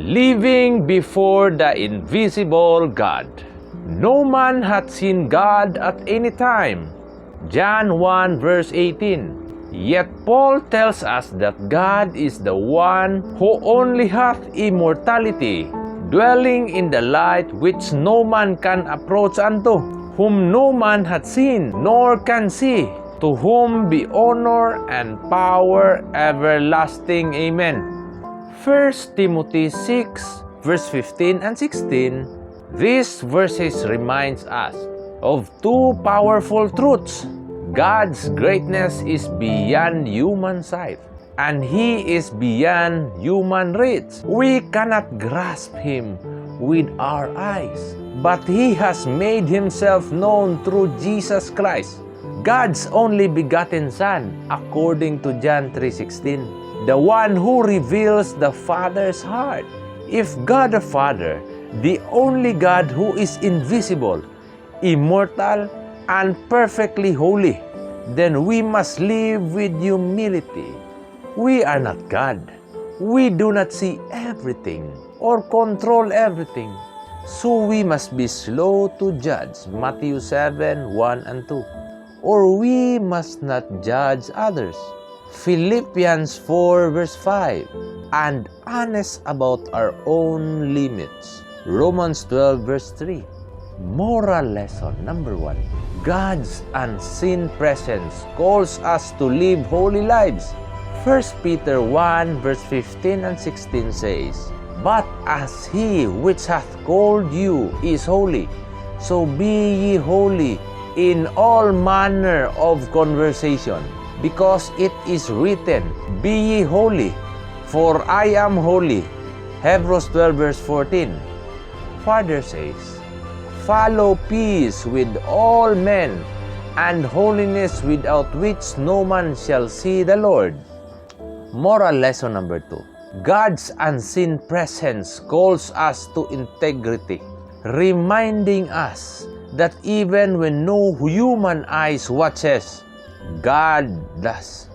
living before the invisible God. No man hath seen God at any time. John 1 verse 18. Yet Paul tells us that God is the one who only hath immortality, dwelling in the light which no man can approach unto, whom no man hath seen, nor can see, to whom be honor and power everlasting. Amen. 1 Timothy 6 verse 15 and 16. These verses reminds us of two powerful truths. God's greatness is beyond human sight, and He is beyond human reach. We cannot grasp Him with our eyes, but He has made Himself known through Jesus Christ, God's only begotten Son, according to John 3:16, the one who reveals the Father's heart. If God the Father, the only God who is invisible, immortal, and perfectly holy, then we must live with humility. We are not God. We do not see everything or control everything. So we must be slow to judge, Matthew 7, 1 and 2. Or we must not judge others, Philippians 4 verse 5. And honest about our own limits, Romans 12 verse 3. Moral lesson number 1. God's unseen presence calls us to live holy lives. 1 Peter 1 verse 15 and 16 says, But as He which hath called you is holy, so be ye holy in all manner of conversation, because it is written, Be ye holy, for I am holy. Hebrews 12 verse 14. Father says, Follow peace with all men, and holiness, without which no man shall see the Lord. Moral lesson number 2. God's unseen presence calls us to integrity, reminding us that even when no human eyes watches, God does.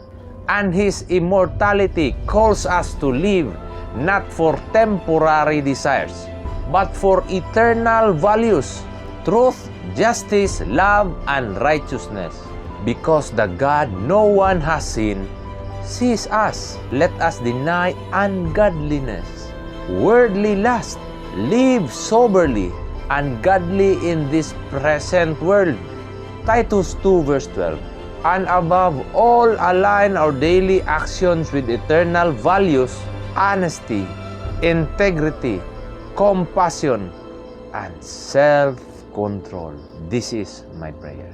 And His immortality calls us to live not for temporary desires, but for eternal values, truth, justice, love, and righteousness. Because the God no one has seen sees us, let us deny ungodliness, worldly lust, live soberly and godly in this present world. Titus 2 verse 12. And above all, align our daily actions with eternal values, honesty, integrity, compassion, and self-control. This is my prayer.